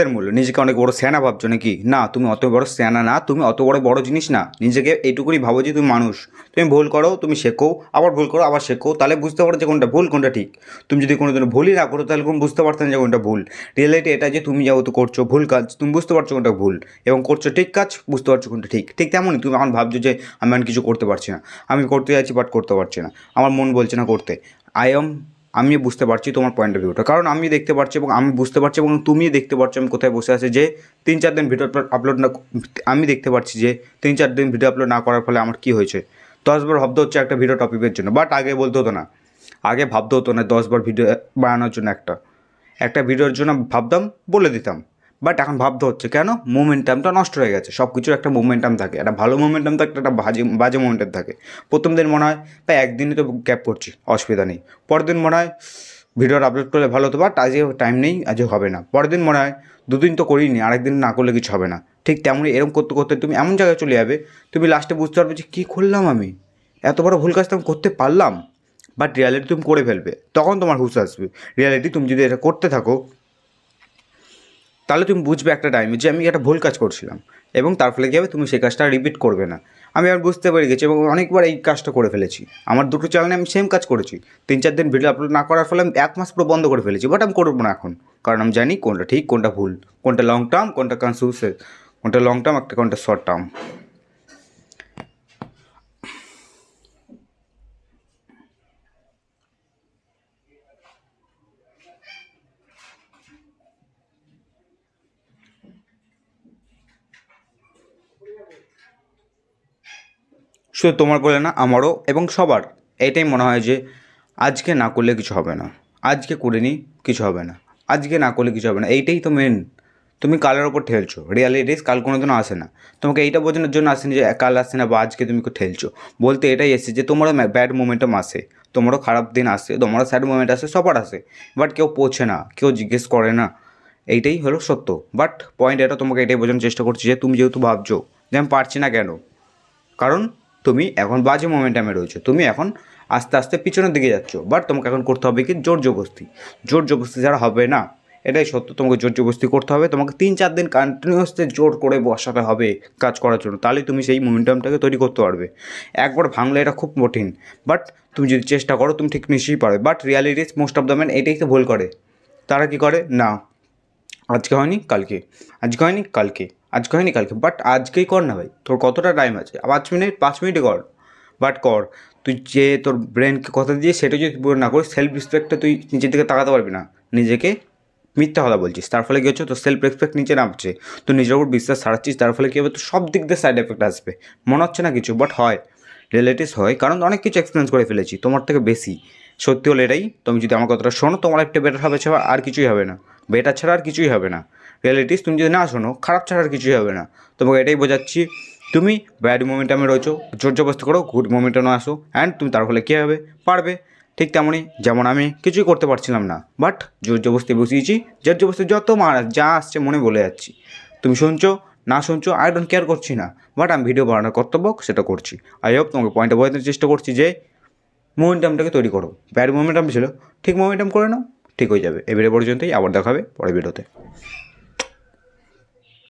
কিসেদের মূল্য? নিজেকে অনেক বড় স্যানা ভাবছো নাকি? না, তুমি অত বড় স্যানা না, তুমি অত বড় জিনিস না। নিজেকে এইটুকুই ভাবো যে তুমি মানুষ। তুমি ভুল করো, তুমি শেখো, আবার ভুল করো, আবার শেখো, তাহলে বুঝতে পারো যে কোনটা ভুল কোনটা ঠিক। তুমি যদি কোনোদিনও ভুলই না করো তাহলে তুমি বুঝতে পারতেন যে কোনটা ভুল। রিয়েলিটি এটা যে তুমি যেহেতু করছো ভুল কাজ, তুমি বুঝতে পারছো কোনটা ভুল, এবং করছো ঠিক কাজ, বুঝতে পারছো কোনটা ঠিক। ঠিক তেমনই তুমি এখন ভাবছো যে আমি এখন কিছু করতে পারছি না, আমি করতে যাচ্ছি বাট করতে পারছি না, আমার মন বলছে না করতে। আমি বুঝতে পারছি তোমার পয়েন্ট অফ ভিউটা, কারণ আমি দেখতে পারছি এবং আমি বুঝতে পারছি এবং তুমি দেখতে পারছো আমি কোথায় বসে আছি, যে 3-4 দিন ভিডিও আপলোড না, আমি দেখতে পাচ্ছি যে 3-4 দিন ভিডিও আপলোড না করার ফলে আমার কী হয়েছে। 10বার ভাবতে হচ্ছে একটা ভিডিও টপিকের জন্য, বাট আগে বলতে হতো না, আগে ভাবতে হতো না 10বার ভিডিও বানানোর জন্য। একটা ভিডিওর জন্য ভাবতাম, বলে দিতাম, বাট এখন ভাবতে হচ্ছে কেন? মোমেন্টামটা নষ্ট হয়ে গেছে। সব কিছুর একটা মোমেন্টাম থাকে, একটা ভালো মোমেন্টাম থাকে, একটা বাজে মোমেন্টাম থাকে। প্রথম দিন মনে হয় বা একদিনই তো গ্যাপ করছি, অসুবিধা নেই। পরের দিন মনে হয় ভিডিওর আপলোড করলে ভালো হতো, বাট আজকে টাইম নেই, আজও হবে না। পরের দিন মনে হয় দুদিন তো করিনি, আরেকদিন না করলে কিছু হবে না। ঠিক তেমনই এরকম করতে করতে তুমি এমন জায়গায় চলে যাবে, তুমি লাস্টে বুঝতে পারবে যে কী করলাম আমি, এত বড় ভুল কাজটা আমি করতে পারলাম। বাট রিয়ালিটি তুমি করে ফেলবে, তখন তোমার হুঁশ আসবে। রিয়ালিটি তুমি যদি এটা করতে থাকো তাহলে তুমি বুঝবে একটা টাইমে যে আমি একটা ভুল কাজ করছিলাম, এবং তার ফলে কী হবে, তুমি সেই কাজটা রিপিট করবে না। আমি আর বুঝতে পেরে গেছি এবং অনেকবার এই কাজটা করে ফেলেছি। আমার দুটো চ্যানেলে আমি সেম কাজ করেছি। 3-4 দিন ভিডিও আপলোড না করার ফলে আমি 1 মাস পুরো বন্ধ করে ফেলেছি, বাট আমি করবো না এখন, কারণ আমি জানি কোনটা ঠিক কোনটা ভুল, কোনটা লং টার্ম কোনটা কনসিউসে, কোনটা লং টার্ম একটা কোনটা শর্ট টার্ম। শুধু তোমার বলে না, আমারও এবং সবার এটাই মনে হয় যে আজকে না করলে কিছু হবে না, আজকে করে নিই কিছু হবে না, আজকে না করলে কিছু হবে না। এইটাই তো মেন। তুমি কালের ওপর ঠেলছো, রিয়ালিটিস কাল কোনো দিনও আসে না। তোমাকে এইটা বোঝানোর জন্য আসেনি যে কাল আসে না বা আজকে তুমি ঠেলছো। বলতে এটাই এসেছে যে তোমারও ব্যাড মোমেন্টাম আসে, তোমারও খারাপ দিন আসে, তোমারও স্যাড মোমেন্ট আসে, সবার আসে। বাট কেউ পৌঁছে না, কেউ জিজ্ঞেস করে না, এইটাই হলো সত্য। বাট পয়েন্ট এটা তোমাকে এটাই বোঝানোর চেষ্টা করছি যে তুমি যেহেতু ভাবছো যে আমি পারছি না কেন, কারণ তুমি এখন বাজে মোমেন্টামে রয়েছো, তুমি এখন আস্তে আস্তে পিছনের দিকে যাচ্ছ। বাট তোমাকে এখন করতে হবে কি, জোর জবরদস্তি। জোর জবরদস্তি ছাড়া হবে না, এটাই সত্য। তোমাকে জোর জবরদস্তি করতে হবে, তোমাকে 3-4 দিন কন্টিনিউয়াসলি জোর করে বসাতে হবে কাজ করার জন্য, তাহলেই তুমি সেই মোমেন্টামটাকে তৈরি করতে পারবে। একবার ভাঙলে এটা খুব কঠিন, বাট তুমি যদি চেষ্টা করো তুমি ঠিক নিশ্চয়ই পারবে। But realities most of the man এটাই তো ভুল করে। তারা কী করে না, আজকে হয়নি কালকে, আজকে হয়নি কালকে, আজকে হয়নি কালকে, বাট আজকেই কর না ভাই, তোর কতটা টাইম আছে? 5 মিনিটে কর, বাট কর। তুই যে তোর ব্রেনকে কথা দিয়ে সেটা যদি পুরো না করিস, সেলফ রেসপেক্টটা তুই নিজের দিকে তাকাতে পারবি না। নিজেকে মিথ্যা কথা বলছিস, তার ফলে কী হচ্ছে, তোর সেলফ রেসপেক্ট নিচে নামছে, তুই নিজের উপর বিশ্বাস হারাচ্ছিস, তার ফলে কী হবে, তোর সব দিক দিয়ে সাইড এফেক্ট আসবে। মনে হচ্ছে না কিছু, বাট হয়, রিয়েলিটিস হয়, কারণ অনেক কিছু এক্সপিরিয়েন্স করে ফেলেছি তোমার থেকে বেশি। সত্যি হলো এটাই, তুমি যদি আমার কথাটা শোনো তোমার একটা বেটার হবে ছাড়া আর কিছুই হবে না, বেটার ছাড়া আর কিছুই হবে না। রিয়েলিটিস তুমি যদি না শোনো, খারাপ ছাড়া আর কিছুই হবে না। তোমাকে এটাই বোঝাচ্ছি, তুমি ব্যাড মোমেন্টামে রয়েছো, জোর জবরদস্তি করো, গুড মোমেন্টামে আসো, অ্যান্ড তুমি তার ফলে কী হবে, পারবে। ঠিক তেমনই যেমন আমি কিছুই করতে পারছিলাম না, বাট জোর জবরদস্তি বসিয়েছি, জোর জবরদস্তি যত যা আসছে মনে বলে যাচ্ছি। তুমি শুনছো না শুনছো আই ডোন্ট কেয়ার করছি না, বাট আমি ভিডিও বানানোর কর্তব্য সেটা করছি। আই হোপ তোমাকে পয়েন্টে বোঝানোর চেষ্টা করছি যে মোমেন্টামটাকে তৈরি করো। ব্যাড মোমেন্টাম ছিল, ঠিক মোমেন্টাম করে নাও, ঠিক হয়ে যাবে। এবারে পর্যন্তই, আবার দেখা হবে পরের ভিডিওতে।